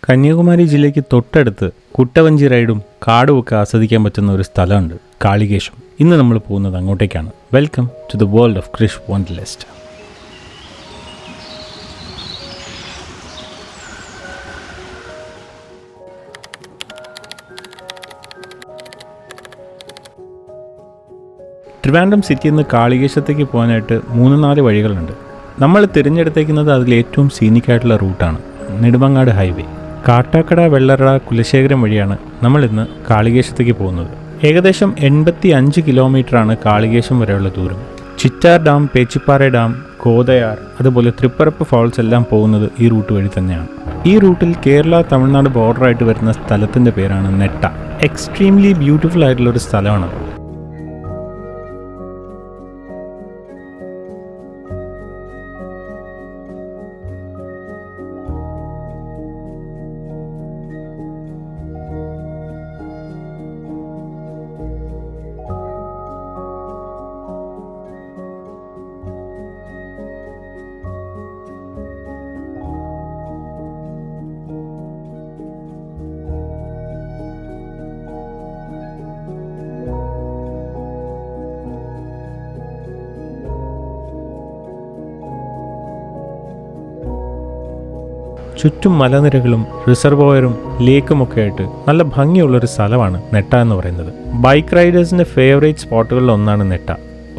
കന്യാകുമാരി ജില്ലയ്ക്ക് തൊട്ടടുത്ത് കുട്ടവഞ്ചി റൈഡും കാടും ഒക്കെ ആസ്വദിക്കാൻ പറ്റുന്ന ഒരു സ്ഥലമുണ്ട്, കാളികേശം. ഇന്ന് നമ്മൾ പോകുന്നത് അങ്ങോട്ടേക്കാണ്. Welcome to the world of Krish wanderlust. Trivandrum സിറ്റിയിൽ നിന്ന് കാളികേശത്തേക്ക് പോകാനായിട്ട് 3-4 വഴികളുണ്ട്. നമ്മൾ തിരഞ്ഞെടുത്തേക്കുന്നത് അതിൽ ഏറ്റവും സീനിക്കായിട്ടുള്ള റൂട്ടാണ്, നെടുമങ്ങാട് ഹൈവേ. കാട്ടാക്കട, വെള്ളറ, കുലശേഖരം വഴിയാണ് നമ്മൾ ഇന്ന് കാളികേശത്തേക്ക് പോകുന്നത്. ഏകദേശം 85 കിലോമീറ്ററാണ് കാളികേശം വരെയുള്ള ദൂരം. ചിറ്റാർ ഡാം, പേച്ചിപ്പാറ ഡാം, കോതയാർ, അതുപോലെ തൃപ്പരപ്പ് ഫാൾസ് എല്ലാം പോകുന്നത് ഈ റൂട്ട് വഴി തന്നെയാണ്. ഈ റൂട്ടിൽ കേരള തമിഴ്നാട് ബോർഡറായിട്ട് വരുന്ന സ്ഥലത്തിൻ്റെ പേരാണ് നെട്ട. എക്സ്ട്രീംലി ബ്യൂട്ടിഫുൾ ആയിട്ടുള്ളൊരു സ്ഥലമാണ്. ചുറ്റും മലനിരകളും റിസർവോയറും ലേക്കുമൊക്കെ ആയിട്ട് നല്ല ഭംഗിയുള്ളൊരു സ്ഥലമാണ് നെട്ട എന്ന് പറയുന്നത്. ബൈക്ക് റൈഡേഴ്സിൻ്റെ ഫേവറേറ്റ് സ്പോട്ടുകളിൽ ഒന്നാണ് നെട്ട.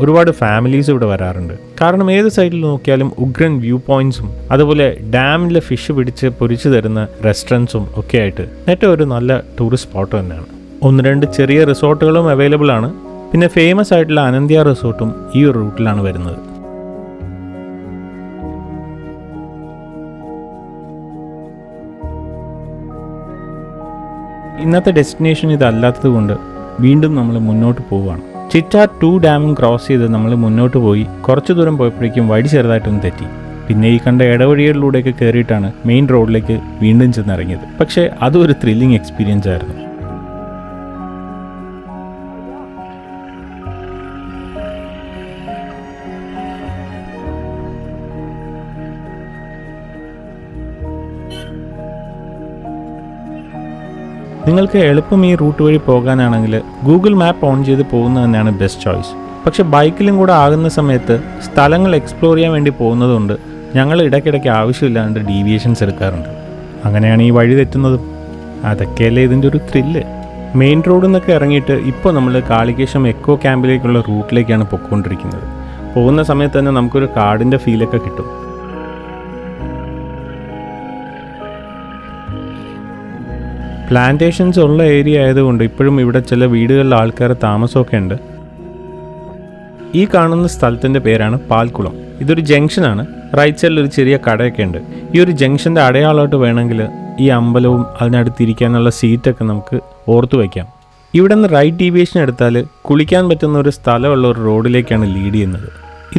ഒരുപാട് ഫാമിലീസ് ഇവിടെ വരാറുണ്ട്. കാരണം ഏത് സൈഡിൽ നോക്കിയാലും ഉഗ്രൻ വ്യൂ പോയിന്റ്സും അതുപോലെ ഡാമിലെ ഫിഷ് പിടിച്ച് പൊരിച്ചു തരുന്ന റെസ്റ്റോറൻറ്റ്സും ഒക്കെ ആയിട്ട് നെട്ട ഒരു നല്ല ടൂറിസ്റ്റ് സ്പോട്ട് തന്നെയാണ്. 1-2 ചെറിയ റിസോർട്ടുകളും അവൈലബിൾ ആണ്. പിന്നെ ഫേമസ് ആയിട്ടുള്ള അനന്ത്യ റിസോർട്ടും ഈ ഒരു റൂട്ടിലാണ് വരുന്നത്. ഇന്നത്തെ ഡെസ്റ്റിനേഷൻ ഇതല്ലാത്തത് കൊണ്ട് വീണ്ടും നമ്മൾ മുന്നോട്ട് പോവുകയാണ്. ചിറ്റാർ 2 ഡാമും ക്രോസ് ചെയ്ത് നമ്മൾ മുന്നോട്ട് പോയി കുറച്ച് ദൂരം പോയപ്പോഴേക്കും വഴി ചെറുതായിട്ടൊന്ന് തെറ്റി. പിന്നെ ഈ കണ്ട ഇടവഴികളിലൂടെയൊക്കെ കയറിയിട്ടാണ് മെയിൻ റോഡിലേക്ക് വീണ്ടും ചെന്നിറങ്ങിയത്. പക്ഷേ അതും ഒരു ത്രില്ലിംഗ് എക്സ്പീരിയൻസ് ആയിരുന്നു. നിങ്ങൾക്ക് എളുപ്പം ഈ റൂട്ട് വഴി പോകാനാണെങ്കിൽ ഗൂഗിൾ മാപ്പ് ഓൺ ചെയ്ത് പോകുന്നത് തന്നെയാണ് ബെസ്റ്റ് ചോയ്സ്. പക്ഷെ ബൈക്കിലും കൂടെ ആകുന്ന സമയത്ത് സ്ഥലങ്ങൾ എക്സ്പ്ലോർ ചെയ്യാൻ വേണ്ടി പോകുന്നതുകൊണ്ട് ഞങ്ങൾ ഇടയ്ക്കിടയ്ക്ക് ആവശ്യമില്ലാണ്ട് ഡീവിയേഷൻസ് എടുക്കാറുണ്ട്. അങ്ങനെയാണ് ഈ വഴി തെറ്റുന്നതും. അതൊക്കെയല്ലേ ഇതിൻ്റെ ഒരു ത്രില്ല്. മെയിൻ റോഡിൽ നിന്നൊക്കെ ഇറങ്ങിയിട്ട് ഇപ്പോൾ നമ്മൾ കാളികേശം എക്കോ ക്യാമ്പിലേക്കുള്ള റൂട്ടിലേക്കാണ് പൊയ്ക്കൊണ്ടിരിക്കുന്നത്. പോകുന്ന സമയത്ത് തന്നെ നമുക്കൊരു കാടിൻ്റെ ഫീലൊക്കെ കിട്ടും. പ്ലാന്റേഷൻസ് ഉള്ള ഏരിയ ആയതുകൊണ്ട് ഇപ്പോഴും ഇവിടെ ചില വീടുകളിൽ ആൾക്കാർ താമസമൊക്കെ ഉണ്ട്. ഈ കാണുന്ന സ്ഥലത്തിൻ്റെ പേരാണ് പാൽക്കുളം. ഇതൊരു ജംഗ്ഷനാണ്. റൈറ്റ് സൈഡിൽ ഒരു ചെറിയ കടയൊക്കെ ഉണ്ട്. ഈ ഒരു ജംഗ്ഷൻ്റെ അടയാളമായിട്ട് വേണമെങ്കിൽ ഈ അമ്പലവും അതിനടുത്തിരിക്കാനുള്ള സീറ്റൊക്കെ നമുക്ക് ഓർത്തു വയ്ക്കാം. ഇവിടെ നിന്ന് റൈറ്റ് ഡീവിയേഷൻ എടുത്താൽ കുളിക്കാൻ പറ്റുന്ന ഒരു സ്ഥലമുള്ള ഒരു റോഡിലേക്കാണ് ലീഡ് ചെയ്യുന്നത്.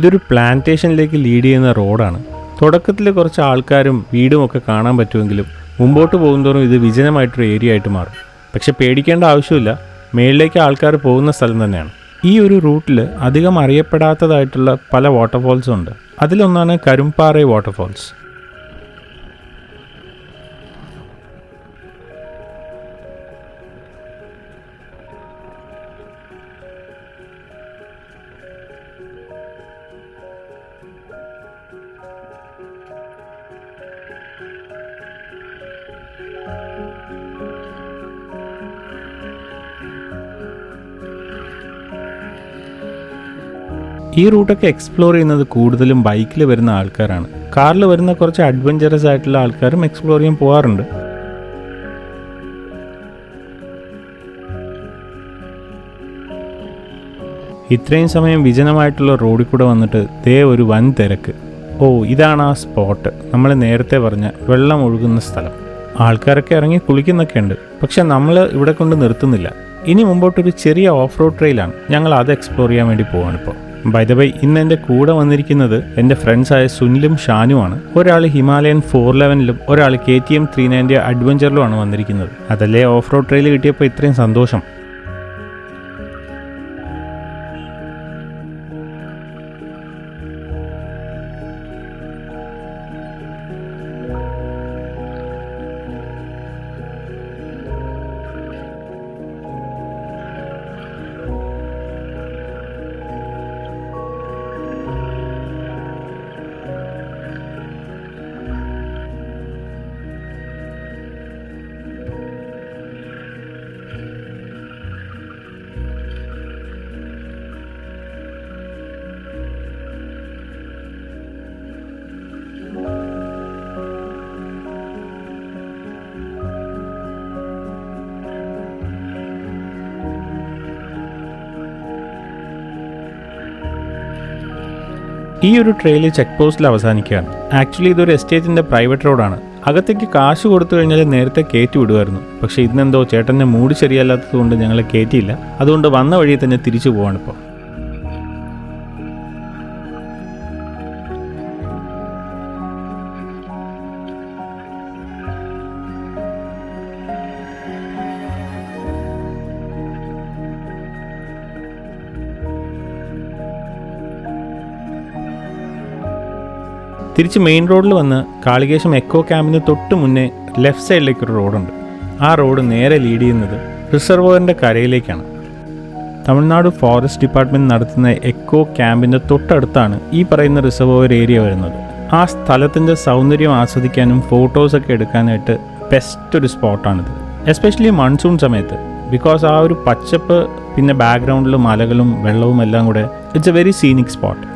ഇതൊരു പ്ലാന്റേഷനിലേക്ക് ലീഡ് ചെയ്യുന്ന റോഡാണ്. തുടക്കത്തിൽ കുറച്ച് ആൾക്കാരും വീടും ഒക്കെ കാണാൻ പറ്റുമെങ്കിലും മുമ്പോട്ട് പോകുന്തോറും ഇത് വിജനമായിട്ടൊരു ഏരിയ ആയിട്ട് മാറും. പക്ഷെ പേടിക്കേണ്ട ആവശ്യമില്ല, മേളിലേക്ക് ആൾക്കാർ പോകുന്ന സ്ഥലം തന്നെയാണ്. ഈ ഒരു റൂട്ടിൽ അധികം അറിയപ്പെടാത്തതായിട്ടുള്ള പല വാട്ടർഫോൾസും ഉണ്ട്. അതിലൊന്നാണ് കരുംപാറ വാട്ടർഫോൾസ്. ഈ റൂട്ടൊക്കെ എക്സ്പ്ലോർ ചെയ്യുന്നത് കൂടുതലും ബൈക്കിൽ വരുന്ന ആൾക്കാരാണ്. കാറിൽ വരുന്ന കുറച്ച് അഡ്വഞ്ചറസ് ആയിട്ടുള്ള ആൾക്കാരും എക്സ്പ്ലോർ ചെയ്യാൻ പോകാറുണ്ട്. ഇത്രയും സമയം വിജനമായിട്ടുള്ള റോഡിൽ കൂടെ വന്നിട്ട് ദേ ഒരു വൻ തിരക്ക്. ഓ, ഇതാണ് ആ സ്പോട്ട്, നമ്മൾ നേരത്തെ പറഞ്ഞ വെള്ളം ഒഴുകുന്ന സ്ഥലം. ആൾക്കാരൊക്കെ ഇറങ്ങി കുളിക്കുന്നൊക്കെ ഉണ്ട്. പക്ഷെ നമ്മൾ ഇവിടെ കൊണ്ട് നിർത്തുന്നില്ല. ഇനി മുമ്പോട്ടൊരു ചെറിയ ഓഫ് റോഡ് ട്രെയിലാണ്. ഞങ്ങൾ അത് എക്സ്പ്ലോർ ചെയ്യാൻ വേണ്ടി പോവാണിപ്പോൾ. ബൈ ദ വേ, ഇന്ന് എൻ്റെ കൂടെ വന്നിരിക്കുന്നത് എൻ്റെ ഫ്രണ്ട്സായ സുനിലും ഷാനുമാണ്. ഒരാൾ ഹിമാലയൻ 411ലും ഒരാൾ KTM 390 അഡ്വഞ്ചറിലുമാണ് വന്നിരിക്കുന്നത്. അതല്ലേ ഓഫ് റോഡ് ട്രെയിൽ കിട്ടിയപ്പോൾ ഇത്രയും സന്തോഷം. ഈ ഒരു ട്രെയിൽ ചെക്ക് പോസ്റ്റിൽ അവസാനിക്കുകയാണ്. ആക്ച്വലി ഇതൊരു എസ്റ്റേറ്റിൻ്റെ പ്രൈവറ്റ് റോഡാണ്. അകത്തേക്ക് കാശ് കൊടുത്തു കഴിഞ്ഞാൽ നേരത്തെ കയറ്റി വിടുമായിരുന്നു. പക്ഷേ ഇന്നെന്തോ ചേട്ടൻ്റെ മൂഡ് ശരിയല്ലാത്തത് കൊണ്ട് ഞങ്ങളെ കയറ്റിയില്ല. അതുകൊണ്ട് വന്ന വഴി തന്നെ തിരിച്ചു പോവാണിപ്പോൾ. തിരിച്ച് മെയിൻ റോഡിൽ വന്ന് കാളികേശം എക്കോ ക്യാമ്പിന് തൊട്ട് മുന്നേ ലെഫ്റ്റ് സൈഡിലേക്കൊരു റോഡുണ്ട്. ആ റോഡ് നേരെ ലീഡ് ചെയ്യുന്നത് റിസർവോയറിൻ്റെ കരയിലേക്കാണ്. തമിഴ്നാട് ഫോറസ്റ്റ് ഡിപ്പാർട്ട്മെൻറ്റ് നടത്തുന്ന എക്കോ ക്യാമ്പിൻ്റെ തൊട്ടടുത്താണ് ഈ പറയുന്ന റിസർവോയർ ഏരിയ വരുന്നത്. ആ സ്ഥലത്തിൻ്റെ സൗന്ദര്യം ആസ്വദിക്കാനും ഫോട്ടോസൊക്കെ എടുക്കാനായിട്ട് ബെസ്റ്റ് ഒരു സ്പോട്ടാണിത്, എസ്പെഷ്യലി മൺസൂൺ സമയത്ത്. ബിക്കോസ് ആ ഒരു പച്ചപ്പ്, പിന്നെ ബാക്ക്ഗ്രൗണ്ടിൽ മലകളും വെള്ളവും എല്ലാം കൂടെ, it's A very scenic spot.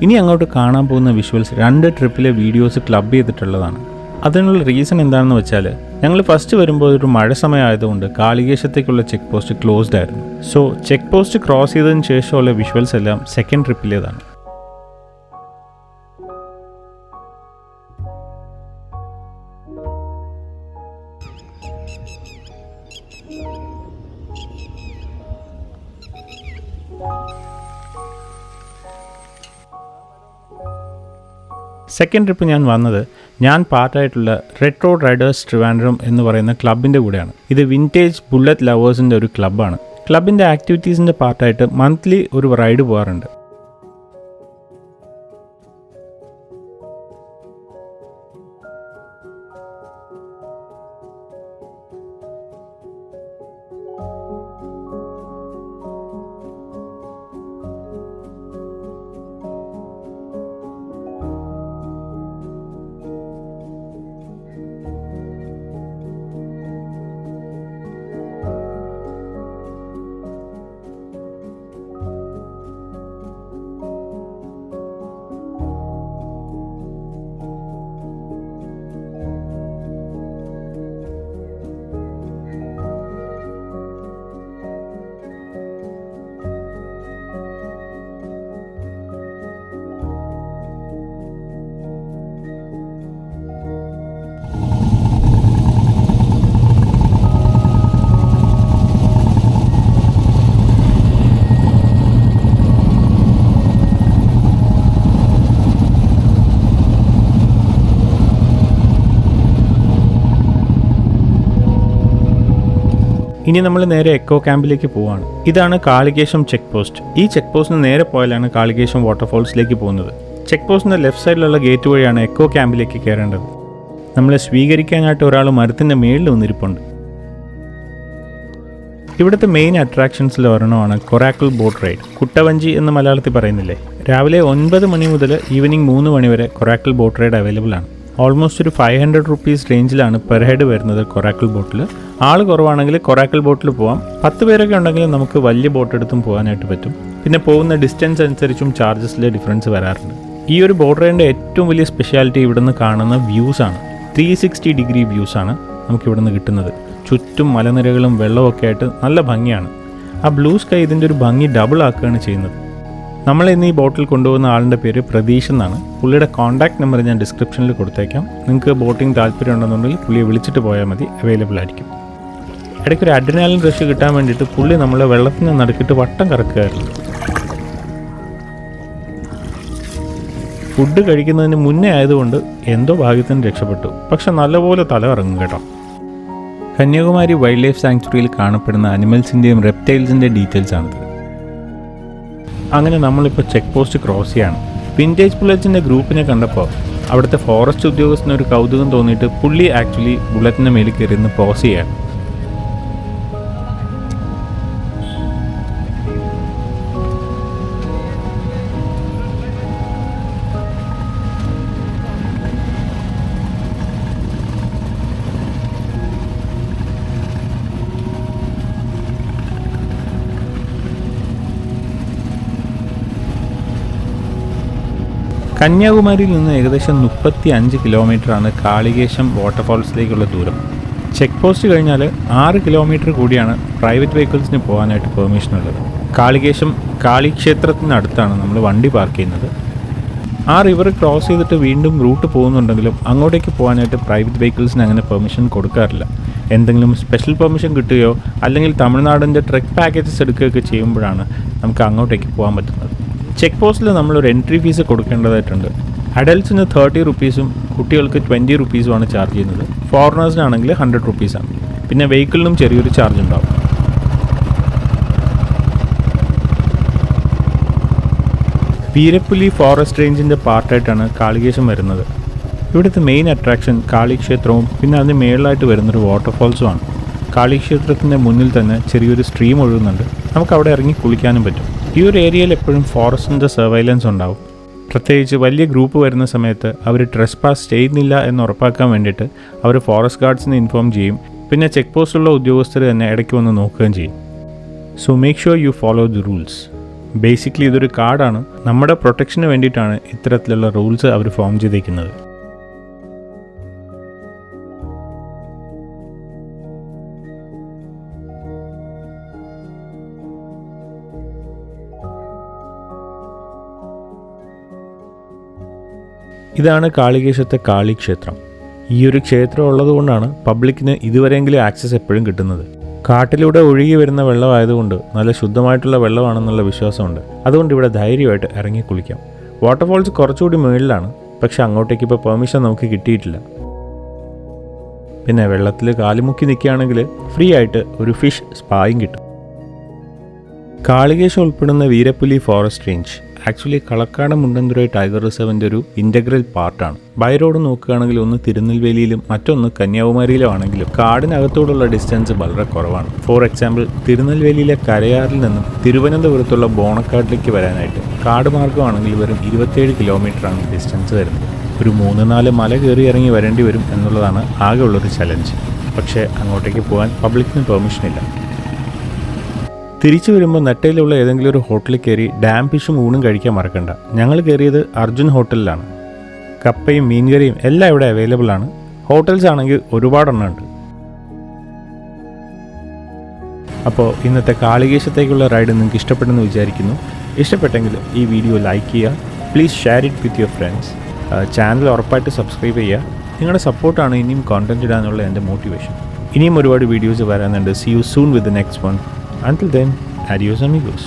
ഇനി അങ്ങോട്ട് കാണാൻ പോകുന്ന വിഷ്വൽസ് 2 ട്രിപ്പിലെ വീഡിയോസ് ക്ലബ് ചെയ്തിട്ടുള്ളതാണ്. അതിനുള്ള റീസൺ എന്താണെന്ന് വെച്ചാൽ, ഞങ്ങൾ ഫസ്റ്റ് വരുമ്പോൾ ഒരു മഴ സമയമായതുകൊണ്ട് കാളികേശത്തേക്കുള്ള ചെക്ക് പോസ്റ്റ് ക്ലോസ്ഡ് ആയിരുന്നു. സോ ചെക്ക് പോസ്റ്റ് ക്രോസ് ചെയ്തതിന് ശേഷമുള്ള വിഷ്വൽസ് എല്ലാം സെക്കൻഡ് ട്രിപ്പിലേതാണ്. സെക്കൻഡ് ട്രിപ്പ് ഞാൻ വന്നത് ഞാൻ പാർട്ടായിട്ടുള്ള റെഡ് റോഡ് റൈഡേഴ്സ് ട്രിവാൻഡ്രം എന്ന് പറയുന്ന ക്ലബിൻ്റെ കൂടെയാണ്. ഇത് വിൻറ്റേജ് ബുള്ളറ്റ് ലവേഴ്സിൻ്റെ ഒരു ക്ലബ്ബാണ്. ക്ലബിൻ്റെ ആക്ടിവിറ്റീസിൻ്റെ പാർട്ടായിട്ട് മന്ത്ലി ഒരു റൈഡ് പോകാറുണ്ട്. ഇനി നമ്മൾ നേരെ എക്കോ ക്യാമ്പിലേക്ക് പോവാണ്. ഇതാണ് കാളികേശം ചെക്ക് പോസ്റ്റ്. ഈ ചെക്ക് പോസ്റ്റിന് നേരെ പോയാലാണ് കാളികേശം വാട്ടർഫോൾസിലേക്ക് പോകുന്നത്. ചെക്ക് പോസ്റ്റിൻ്റെ ലെഫ്റ്റ് സൈഡിലുള്ള ഗേറ്റ് വഴിയാണ് എക്കോ ക്യാമ്പിലേക്ക് കയറേണ്ടത്. നമ്മളെ സ്വീകരിക്കാനായിട്ട് ഒരാൾ മരത്തിൻ്റെ മേളിൽ വന്നിരിപ്പുണ്ട്. ഇവിടുത്തെ മെയിൻ അട്രാക്ഷൻസിൽ ഒരെണ്ണമാണ് കൊറാക്കിൾ ബോട്ട് റൈഡ്. കുട്ടവഞ്ചി എന്ന് മലയാളത്തിൽ പറയുന്നില്ലേ. രാവിലെ 9 മണി മുതൽ ഈവനിങ് 3 മണി വരെ കൊറാക്കിൾ ബോട്ട് റൈഡ് അവൈലബിൾ ആണ്. ഓൾമോസ്റ്റ് ഒരു 500 റുപ്പീസ് റേഞ്ചിലാണ് പെർ ഹെഡ് വരുന്നത് കൊറാക്കിൾ ബോട്ടിൽ. ആൾ കുറവാണെങ്കിൽ കൊറാക്കിൾ ബോട്ടിൽ പോവാം. 10 പേരൊക്കെ ഉണ്ടെങ്കിൽ നമുക്ക് വലിയ ബോട്ട് എടുത്തും പോകാനായിട്ട് പറ്റും. പിന്നെ പോകുന്ന ഡിസ്റ്റൻസ് അനുസരിച്ചും ചാർജസിലെ ഡിഫറൻസ് വരാറുണ്ട്. ഈ ഒരു ബോട്ട് റൈഡിൻ്റെ ഏറ്റവും വലിയ സ്പെഷ്യാലിറ്റി ഇവിടുന്ന് കാണുന്ന വ്യൂസാണ്. 360 ഡിഗ്രി വ്യൂസാണ് നമുക്ക് ഇവിടുന്ന് കിട്ടുന്നത്. ചുറ്റും മലനിരകളും വെള്ളമൊക്കെ ആയിട്ട് നല്ല ഭംഗിയാണ്. ആ ബ്ലൂ സ്കൈ ഇതിൻ്റെ ഒരു ഭംഗി ഡബിൾ ആക്കുകയാണ് ചെയ്യുന്നത്. നമ്മളിന്ന് ഈ ബോട്ടിൽ കൊണ്ടുപോകുന്ന ആളിൻ്റെ പേര് പ്രതീഷ് എന്നാണ്. പുള്ളിയുടെ കോൺടാക്ട് നമ്പർ ഞാൻ ഡിസ്ക്രിപ്ഷനിൽ കൊടുത്തേക്കാം. നിങ്ങൾക്ക് ബോട്ടിംഗ് താല്പര്യം ഉണ്ടെന്നുണ്ടെങ്കിൽ പുള്ളിയെ വിളിച്ചിട്ട് പോയാൽ മതി, അവൈലബിൾ ആയിരിക്കും. ഇടയ്ക്കൊരു അഡ്രിനാലിൻ റഷ് കിട്ടാൻ വേണ്ടിയിട്ട് പുള്ളി നമ്മളെ വെള്ളത്തിന് നടുക്കിട്ട് വട്ടം കറക്കുകയായിരുന്നു. ഫുഡ് കഴിക്കുന്നതിന് മുന്നേ ആയതുകൊണ്ട് എന്തോ ഭാഗ്യത്തിന് രക്ഷപ്പെട്ടു. പക്ഷെ നല്ലപോലെ തല ഇറങ്ങും കേട്ടോ. കന്യാകുമാരി വൈൽഡ് ലൈഫ് സാങ്ച്വറിയിൽ കാണപ്പെടുന്ന അനിമൽസിൻ്റെയും റെപ്റ്റൈൽസിൻ്റെ ഡീറ്റെയിൽസ് ആണിത്. അങ്ങനെ നമ്മളിപ്പോൾ ചെക്ക് പോസ്റ്റ് ക്രോസ് ചെയ്യാണ്. വിൻറ്റേജ് ബുള്ളറ്റ്സിൻ്റെ ഗ്രൂപ്പിനെ കണ്ടപ്പോൾ അവിടുത്തെ ഫോറസ്റ്റ് ഉദ്യോഗസ്ഥനൊരു കൗതുകം തോന്നിയിട്ട് പുള്ളി ആക്ച്വലി ബുള്ളറ്റിൻ്റെ മേലിൽ കയറി നിന്ന് പോസ് ചെയ്യാണ്. കന്യാകുമാരിയിൽ നിന്ന് ഏകദേശം 35 കിലോമീറ്ററാണ് കാളികേശം വാട്ടർഫോൾസിലേക്കുള്ള ദൂരം. ചെക്ക് പോസ്റ്റ് കഴിഞ്ഞാൽ 6 കിലോമീറ്റർ കൂടിയാണ് പ്രൈവറ്റ് വെഹിക്കിൾസിന് പോകാനായിട്ട് പെർമിഷൻ ഉള്ളത്. കാളിക്ഷേത്രത്തിനടുത്താണ് നമ്മൾ വണ്ടി പാർക്ക് ചെയ്യുന്നത്. ആ റിവർ ക്രോസ് ചെയ്തിട്ട് വീണ്ടും റൂട്ട് പോകുന്നുണ്ടെങ്കിലും അങ്ങോട്ടേക്ക് പോകാനായിട്ട് പ്രൈവറ്റ് വെഹിക്കിൾസിന് അങ്ങനെ പെർമിഷൻ കൊടുക്കാറില്ല. എന്തെങ്കിലും സ്പെഷ്യൽ പെർമിഷൻ കിട്ടുകയോ അല്ലെങ്കിൽ തമിഴ്നാടിൻ്റെ ട്രെക്ക് പാക്കേജസ് എടുക്കുകയൊക്കെ ചെയ്യുമ്പോഴാണ് നമുക്ക് അങ്ങോട്ടേക്ക് പോകാൻ പറ്റുന്നത്. ചെക്ക് പോസ്റ്റിൽ നമ്മളൊരു എൻട്രി ഫീസ് കൊടുക്കേണ്ടതായിട്ടുണ്ട്. അഡൽട്ട്സിന് 30 റുപ്പീസും കുട്ടികൾക്ക് 20 റുപ്പീസുമാണ് ചാർജ് ചെയ്യുന്നത്. ഫോറിനേഴ്സിനാണെങ്കിൽ 100 റുപ്പീസാണ്. പിന്നെ വെഹിക്കിളിനും ചെറിയൊരു ചാർജ് ഉണ്ടാവും. വീരപ്പുലി ഫോറസ്റ്റ് റേഞ്ചിൻ്റെ പാർട്ടായിട്ടാണ് കാളികേശം വരുന്നത്. ഇവിടുത്തെ മെയിൻ അട്രാക്ഷൻ കാളിക്ഷേത്രവും പിന്നെ അതിന് മേളിലായിട്ട് വരുന്നൊരു വാട്ടർഫോൾസുമാണ്. കാളിക്ഷേത്രത്തിൻ്റെ മുന്നിൽ തന്നെ ചെറിയൊരു സ്ട്രീം ഒഴുകുന്നുണ്ട്. നമുക്ക് അവിടെ ഇറങ്ങി കുളിക്കാനും പറ്റും. ഈ ഒരു ഏരിയയിൽ എപ്പോഴും ഫോറസ്റ്റിൻ്റെ സർവൈലൻസ് ഉണ്ടാവും. പ്രത്യേകിച്ച് വലിയ ഗ്രൂപ്പ് വരുന്ന സമയത്ത് അവർ ട്രെസ്പാസ് ചെയ്യുന്നില്ല എന്ന് ഉറപ്പാക്കാൻ വേണ്ടിയിട്ട് അവർ ഫോറസ്റ്റ് ഗാർഡ്സിനെ ഇൻഫോം ചെയ്യും. പിന്നെ ചെക്ക് പോസ്റ്റുള്ള ഉദ്യോഗസ്ഥർ തന്നെ ഇടയ്ക്ക് വന്ന് നോക്കുകയും ചെയ്യും. So make sure you follow the rules. Basically ഇതൊരു കാർഡാണ്. നമ്മുടെ പ്രൊട്ടക്ഷന് വേണ്ടിയിട്ടാണ് ഇത്തരത്തിലുള്ള റൂൾസ് അവർ ഫോം ചെയ്തേക്കുന്നത്. ഇതാണ് കാളികേശത്തെ കാളിക്ഷേത്രം. ഈ ഒരു ക്ഷേത്രം ഉള്ളതുകൊണ്ടാണ് പബ്ലിക്കിന് ഇതുവരെയെങ്കിലും ആക്സസ് എപ്പോഴും കിട്ടുന്നത്. കാട്ടിലൂടെ ഒഴുകി വരുന്ന വെള്ളമായതുകൊണ്ട് നല്ല ശുദ്ധമായിട്ടുള്ള വെള്ളമാണെന്നുള്ള വിശ്വാസമുണ്ട്. അതുകൊണ്ട് ഇവിടെ ധൈര്യമായിട്ട് ഇറങ്ങി കുളിക്കാം. വാട്ടർഫോൾസ് കുറച്ചുകൂടി മുകളിലാണ്, പക്ഷെ അങ്ങോട്ടേക്ക് ഇപ്പോൾ പെർമിഷൻ നമുക്ക് കിട്ടിയിട്ടില്ല. പിന്നെ വെള്ളത്തിൽ കാലുമുക്കി നിൽക്കുകയാണെങ്കിൽ ഫ്രീ ആയിട്ട് ഒരു ഫിഷ് സ്പായും കിട്ടും. കാളികേശം ഉൾപ്പെടുന്ന Veerappuli forest range actually Kalakkad Mundanthurai tiger റിസർവിൻ്റെ ഒരു ഇൻ്റഗ്രൽ പാർട്ടാണ്. ബൈ റോഡ് നോക്കുകയാണെങ്കിൽ ഒന്ന് തിരുനെൽവേലിയിലും മറ്റൊന്ന് കന്യാകുമാരിയിലും ആണെങ്കിലും കാടിനകത്തോടുള്ള ഡിസ്റ്റൻസ് വളരെ കുറവാണ്. ഫോർ എക്സാമ്പിൾ, തിരുനെൽവേലിയിലെ കരയാറിൽ നിന്നും തിരുവനന്തപുരത്തുള്ള ബോണക്കാട്ടിലേക്ക് വരാനായിട്ട് കാട് മാർഗമാണെങ്കിൽ വെറും 27 കിലോമീറ്ററാണ് ഡിസ്റ്റൻസ് വരുന്നത്. ഒരു 3-4 മല കയറി ഇറങ്ങി വരേണ്ടി വരും എന്നുള്ളതാണ് ആകെ ഉള്ളൊരു ചലഞ്ച്. പക്ഷേ അങ്ങോട്ടേക്ക് പോകാൻ പബ്ലിക്കിന് പെർമിഷൻ ഇല്ല. തിരിച്ചു വരുമ്പോൾ നെട്ടയിലുള്ള ഏതെങ്കിലും ഒരു ഹോട്ടലിൽ കയറി ഡാം ഫിഷും ഊണും കഴിക്കാൻ മറക്കണ്ട. ഞങ്ങൾ കയറിയത് അർജുൻ ഹോട്ടലിലാണ്. കപ്പയും മീൻകറിയും എല്ലാം ഇവിടെ അവൈലബിൾ ആണ്. ഹോട്ടൽസ് ആണെങ്കിൽ ഒരുപാടെണ്ണം ഉണ്ട്. അപ്പോൾ ഇന്നത്തെ കാളികേശത്തേക്കുള്ള റൈഡ് നിങ്ങൾക്ക് ഇഷ്ടപ്പെട്ടെന്ന് വിചാരിക്കുന്നു. ഇഷ്ടപ്പെട്ടെങ്കിൽ ഈ വീഡിയോ ലൈക്ക് ചെയ്യുക. Please share it with your friends. Channel ഉറപ്പായിട്ട് സബ്സ്ക്രൈബ് ചെയ്യുക. നിങ്ങളുടെ സപ്പോർട്ടാണ് ഇനിയും കോണ്ടന്റ് ഇടാനുള്ള എൻ്റെ മോട്ടിവേഷൻ. ഇനിയും ഒരുപാട് വീഡിയോസ് വരാനുണ്ട്. See you soon with the next one. Until then, adios amigos.